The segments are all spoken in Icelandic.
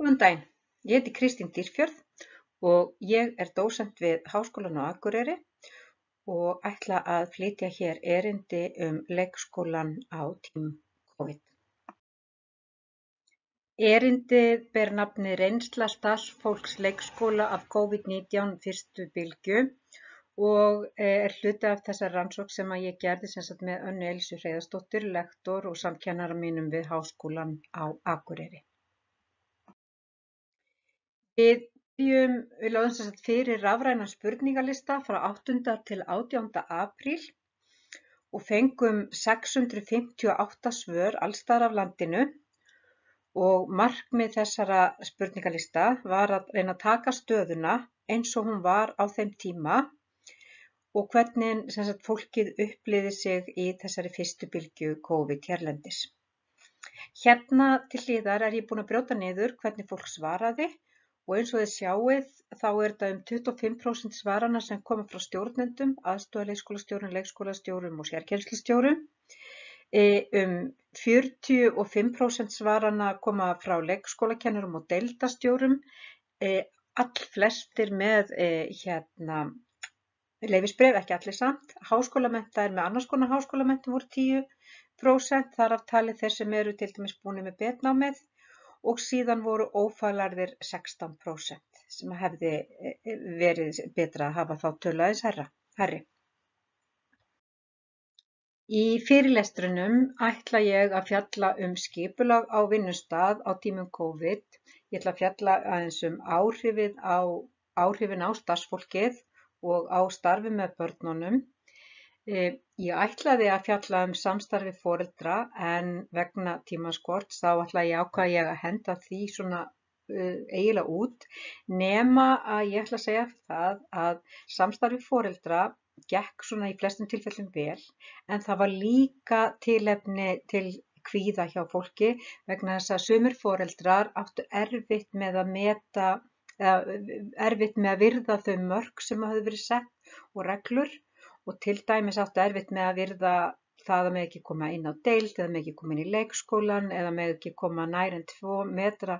Góðan daginn, ég heiti Kristín Dýrfjörð og ég er dósent við Háskólann á Akureyri og ætla að flytja hér erindi leikskólann á tímum COVID. Erindið ber nafnið Reynsla starfsfólks leikskóla af COVID-19 fyrstu bylgju og er hluti af þessar rannsókn sem ég gerði með Önnu Elísu Hreiðarsdóttur, lektor og samkennara mínum við Háskólann á Akureyri. Við lögðum fyrir rafrænan spurningalista frá 8. til 18. apríl og fengum 658 svör alls staðar af landinu og markmið þessara spurningalista var að reyna að taka stöðuna eins og hún var á þeim tíma og hvernig fólkið upplifði sig í þessari fyrstu bylgju COVID hérlendis. Hérna til hliðar er ég búin að brjóta niður hvernig fólk svaraði og eins og þið sjáið þá er þetta 25% svarana sem koma frá stjórnendum, aðstoðarleikskólastjórum, leikskólastjórum og sérkennslustjórum. 45% svarana koma frá leikskólakennurum og deildastjórum, allflestir með leyfisbréf, ekki allir samt. Háskólamenntaðir með annars konar háskólamenntun voru 10%, þar af talið þeir sem eru til dæmis búnir með betnámið og síðan voru ófaglærðir 16% sem hefði verið betra að hafa þá tölu aðeins hærri. Í fyrirlestrunum ætla ég að fjalla skipulag á vinnustað á tímum COVID. Ég ætla að fjalla aðeins áhrifin á starfsfólkið og á starfi með börnunum. Ég ætlaði að fjalla samstarfi foreldra en vegna tímaskorts þá ákvað ég að henda því eiginlega út, nema að ég ætla að segja það að samstarfi foreldra gekk í flestum tilfellum vel, en það var líka tilefni til kvíða hjá fólki vegna þess að sumir foreldrar áttu erfitt með að virða þau mörk sem höfðu verið sett og reglur og til dæmis áttu erfitt með að virða það að með ekki koma inn á deild eða með ekki koma inn í leikskólan eða með ekki koma nær en 2 metra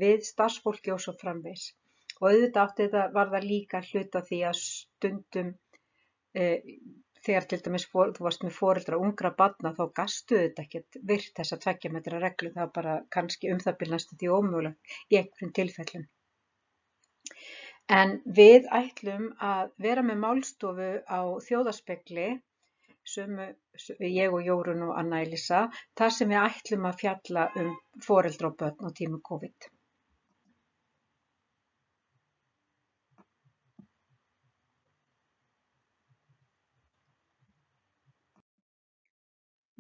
við starfsfólki og svo framvegis. Og auðvitað var það líka hluti af því að stundum þegar til dæmis þú varst með foreldra ungra barna þá gastu þetta ekkert virt þessa 2 metra reglu, það var bara kannski það bil næstum því ómögulegt í einhverjum tilfellum. En við ætlum að vera með málstofu á Þjóðarspegli, ég og Jórunn og Anna Elísa, þar sem við ætlum að fjalla foreldra og börn á tímum COVID.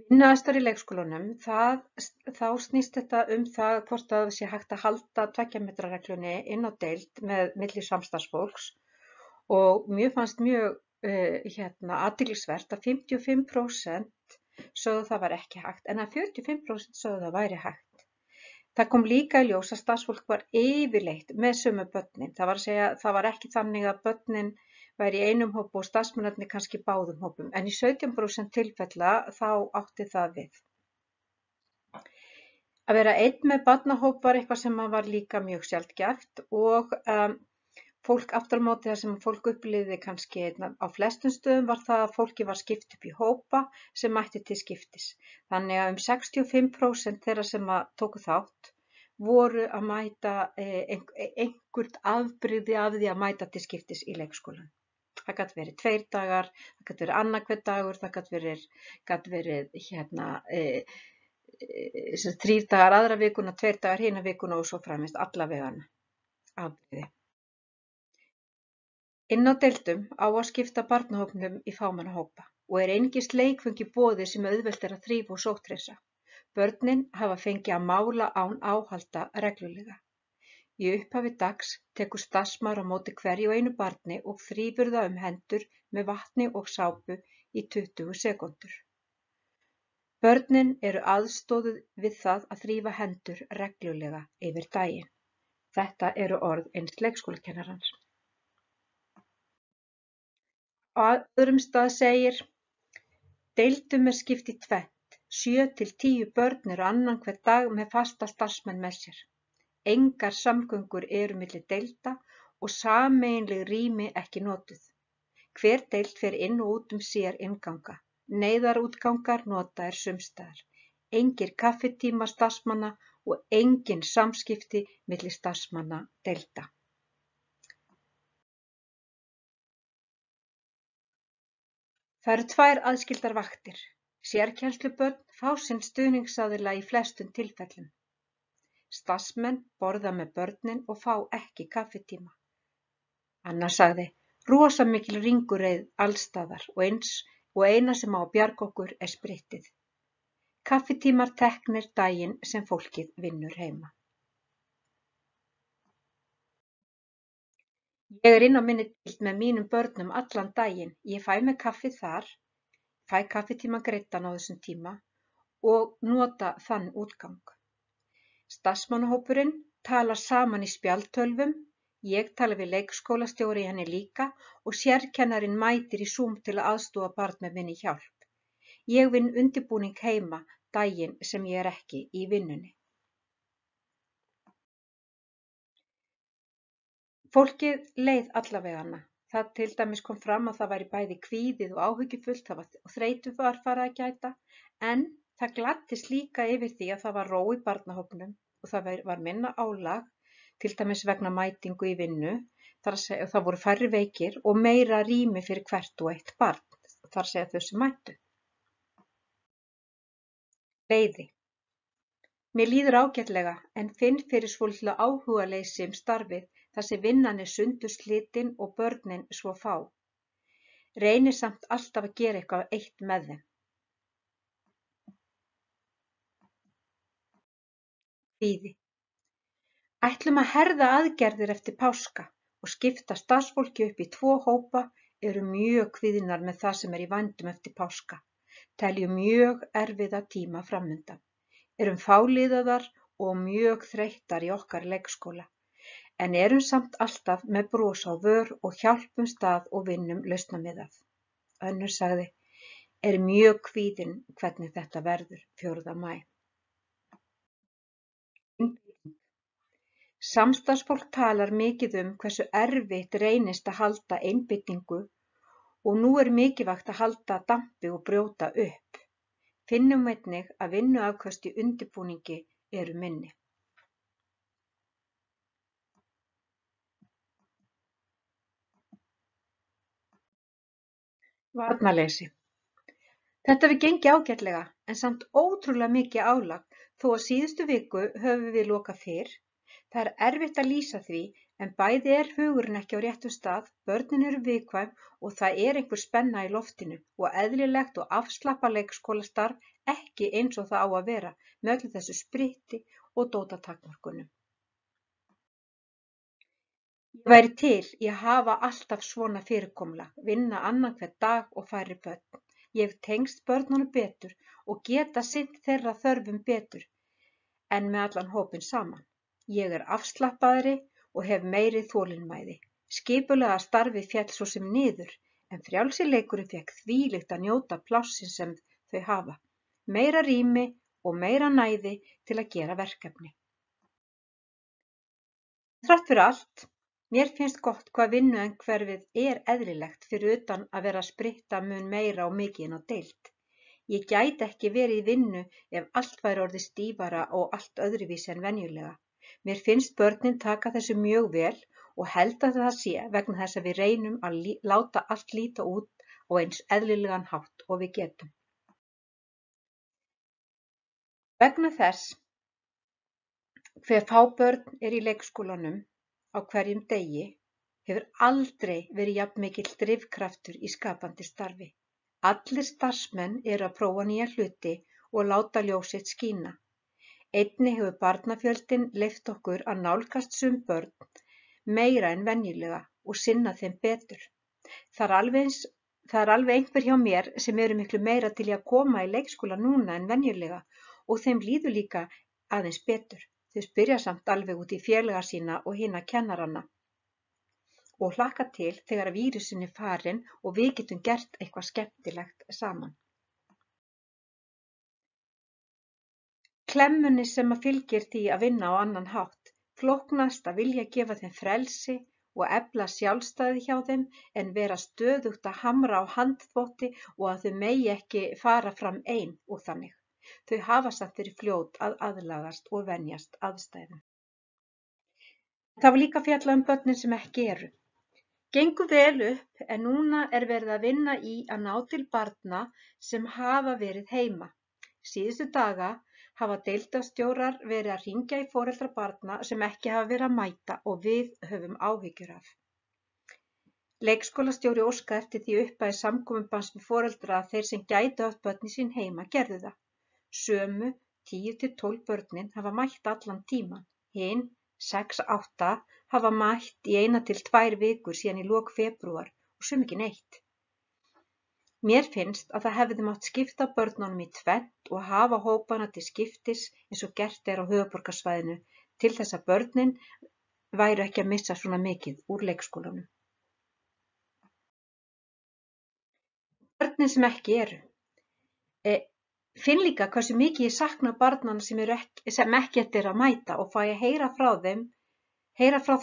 Vinnuaðstæður í leikskólanum, þá snýst þetta það hvort það sé hægt að halda 2 metra reglunni inn á deild með milli samstarfsfólks og mér fannst mjög athyglisvert að 55% sögðu það var ekki hægt en að 45% sögðu það væri hægt. Það kom líka í ljós að starfsfólk var yfirleitt með sömu börnin. Það var að segja, það var ekki þannig að börnin væri í einum hópi og starfsmennirnir kannski báðum hópum, en í 17% tilfella þá átti það við. Að vera einn með barnahóp var eitthvað sem var líka mjög sjaldgæft og fólk aftur á móti það sem fólk upplifði kannski á flestum stöðum var það að fólki var skipt upp í hópa sem mætti til skiptis. Þannig að 65% þeirra sem tóku þátt voru að mæta einhvert afbrigði af því að mæta til skiptis í leikskólan. Það gat verið 2 dagar, það gat verið annar hver dagur, það gat verið 3 dagar aðra vikuna, 2 dagar hina vikuna og svo framvegis alla vegana afbrigði. Inn á deildum á að skipta barnahópnum í fámenna hópa og einungis leikföng í boði sem auðvelt að þrífa og sótthreinsa. Börnin hafa fengið að mála án áhalda reglulega. Í upphafi dags tekur starfsmaður á móti hverju og einu barni og þrífur það hendur með vatni og sápu í 20 sekúndur. Börnin eru aðstoðuð við það að þrífa hendur reglulega yfir daginn. Þetta eru orð eins leikskólakennarans. Á öðrum stað segir, deildum skipt í 2. 7 til 10 börn eru annan hvern dag með fasta starfsmenn með sér. engar samgöngur eru milli deilda og sameiginleg rými ekki notuð. Hver deild fer inn og út sér innganga. Neyðarútgangar notaðir sumstaðar. Engir kaffitímar starfsmanna og engin samskipti milli starfsmanna deilda. Það eru 2 aðskildar vaktir. Sérkennslubörn fá sinn stuðningsaðila í flestum tilfellum. Starfsmenn borða með börnin og fá ekki kaffitíma. Anna sagði, rosa mikil ringureið allstaðar og eina sem á að bjarga okkur sprittið. Kaffitímar teknir daginn sem fólkið vinnur heima. Ég er inn á minni deild með mínum börnum allan daginn. Ég fæ mér kaffi þar, fæ kaffitíma greiddan á þessum tíma og nota þann útgang. Starfsmannahópurinn talar saman í spjaldtölvum, ég tala við leikskólastjóri í henni líka og sérkennarinn mætir í Zoom til að aðstoða barn með minni hjálp. Ég vinn undirbúning heima daginn sem ég er ekki í vinnunni. Fólkið leið allavegana. Það til dæmis kom fram að það væri bæði kvíðið og áhyggjufullt, og þreytu var farið að gæta, en það gladdist líka yfir því að það var ró í barnahópnum og það var minna álag, til dæmis vegna mætingu í vinnu, það voru færri veikir og meira rými fyrir hvert og eitt barn, þar segja þau sem mættu. Leiði. Mér líður ágætlega en finn fyrir svolitlu áhugaleysi starfið þar sem vinnan sundurslitin og börnin svo fá. Reynir samt alltaf að gera eitthvað eitt með þeim. Kvíði. Ætlum að herða aðgerðir eftir páska og skipta starfsfólki upp í 2 hópa, eru mjög kvíðnar með það sem í vændum eftir páska. Teljum mjög erfiða tíma framundan. Erum fáliðaðar og mjög þreyttar í okkar leikskóla, en erum samt alltaf með bros á vör og hjálpumst að og vinnum lausnamiðað. Önnur sagði, er mjög kvíðin hvernig þetta verður 4. maí. Samstarfsfólk talar mikið hversu erfitt reynist að halda einbeitingu og nú er mikilvægt að halda dampi og brjóta upp. Finnum einnig að vinnuafköst í undirbúningi eru minni. Varnarleysi. Þetta hefur gengið ágætlega en samt ótrúlega mikið álag þó að síðustu viku höfum við lokað fyrr. Það er erfitt að lýsa því en bæði er hugurinn ekki á réttum stað, börnin eru viðkvæm og það er einhver spenna í loftinu og eðlilegt og afslappað leikskólastarf ekki eins og það á að vera með öllu þessu spritti og dótatakmörkunum. Ég væri til í að hafa alltaf svona fyrirkomulag, vinna annan hvern dag og færri börn. Ég hef tengst börnunum betur og geta sinnt þeirra þörfum betur en með allan hópinn saman. Ég er afslappaðri og hef meiri þolinmæði. Skipulega starfið féll svo sem niður, en frjálsileikurinn fékk þvílíkt að njóta plássins sem þau hafa. Meira rými og meira næði til að gera verkefni. Þrátt fyrir allt, mér finnst gott hvað vinnuumhverfið er eðlilegt fyrir utan að vera að spritta mun meira og mikið inn á deild. Ég gæti ekki verið í vinnu ef allt væri orðið stífara og allt öðruvísi en venjulega. Mér finnst börnin taka þessu mjög vel og held að það sé vegna þess að við reynum að láta allt líta út á eins eðlilegan hátt og við getum. Vegna þess hve fá börn í leikskólanum á hverjum degi hefur aldrei verið jafn mikill drifkraftur í skapandi starfi. Allir starfsmenn eru að prófa nýja hluti og láta ljós sitt skína. Einnig hefur barnafjöldinn leyft okkur að nálgast sum börn meira en venjulega og sinna þeim betur. Það er alveg einhver hjá mér sem eru miklu meira til í að koma í leikskóla núna en venjulega og þeim líður líka aðeins betur. Þau spyrja samt alveg út í félaga sína og hina kennarana og hlakka til þegar vírusinn er farinn og við getum gert eitthvað skemmtilegt saman. Klemmunni sem fylgir því að vinna á annan hátt. Flóknast að vilja gefa þeim frelsi og efla sjálfstæði hjá þeim en vera stöðugt að hamra á handþvotti og að þau megi ekki fara fram ein og þannig. Þau hafa samt verið fljót að aðlagast og venjast aðstæðum. Það var líka fjallað börnin sem ekki eru. Gengur vel upp en núna verið að vinna í að ná til barna sem hafa verið heima. Síðustu daga hafa deildarstjórar verið að hringja í foreldra barna sem ekki hafa verið að mæta og við höfum áhyggjur af. Leikskólastjóri óskaði eftir því upphafi samkomubanns við foreldra að þeir sem gætu haft börnin sín heima gerðu það. Sömu 10-12 börnin hafa mætt allan tíman. Hin 6-8 hafa mætt í 1-2 vikur síðan í lok febrúar og sum ekki neitt. Mér finnst að það hefði mátt skipta börnunum í tvennt og hafa hópana til skiptis eins og gert á höfuðborgarsvæðinu til þess að börnin væru ekki að missa svona mikið úr leikskólanum. Börnin sem ekki eru. Finn líka hversu mikið ég sakna barnanna sem ekkert að mæta og fæ að heyra frá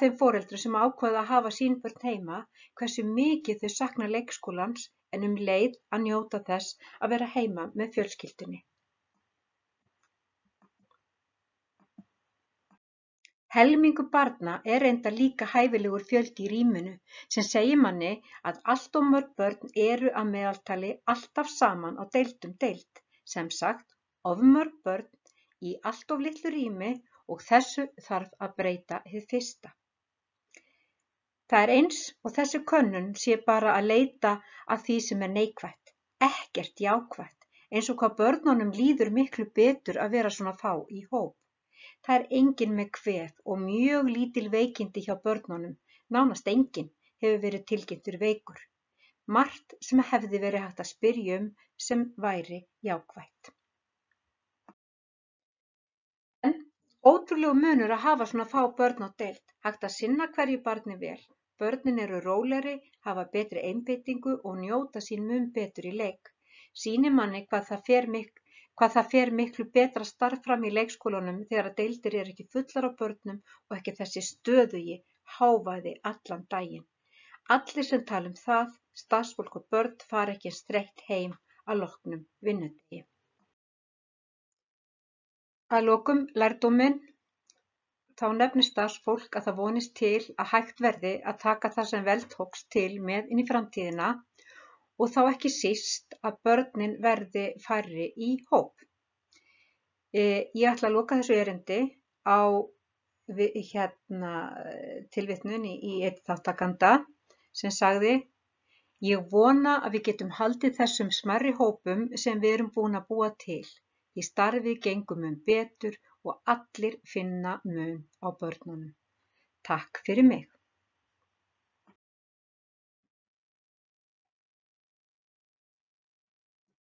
þeim foreldrum sem ákveða að hafa sín börn heima, hversu mikið þau sakna leikskólans en leið að njóta þess að vera heima með fjölskyldunni. Helmingur barna reyndar líka hæfilegur fjöldi í rýminu sem segir manni að allt of mörg börn eru að meðaltali alltaf saman á deild. Sem sagt, of mörg börn í allt of litlu rými og þessu þarf að breyta hið fyrsta. Það eins og þessi könnun sé bara að leita að því sem neikvætt, ekkert jákvætt, eins og hvað börnunum líður miklu betur að vera svona fá í hóp. Það enginn með kvef og mjög lítil veikindi hjá börnunum, nánast enginn hefur verið tilkynntur veikur. Margt sem hefði verið hægt að spyrja sem væri jákvætt. En ótrúlegur munur að hafa svona fá börn á deild, hægt að sinna hverju barni vel. Börnin eru rólegri, hafa betri einbeitingu og njóta sín mun betur í leik. Sýnir manni hvað það fer miklu betra starf fram í leikskólanum þegar að deildir eru ekki fullar af börnum og ekki þessi stöðugi hávaði allan daginn. Allir sem tala það, starfsfólk og börn fara ekki streitt heim að loknum vinnudegi. Að lokum lærdóminn, þá nefnir starfsfólk að það vonist til að hægt verði að taka það sem vel tókst til með inn í framtíðina og þá ekki síst að börnin verði færri í hóp. Ég ætla að loka þessu erindi á tilvitnun í einn þáttakanda sem sagði: Ég vona að við getum haldið þessum smærri hópum sem við erum búin að búa til. Því starfið gengur mun betur og allir finna mun á börnunum. Takk fyrir mig.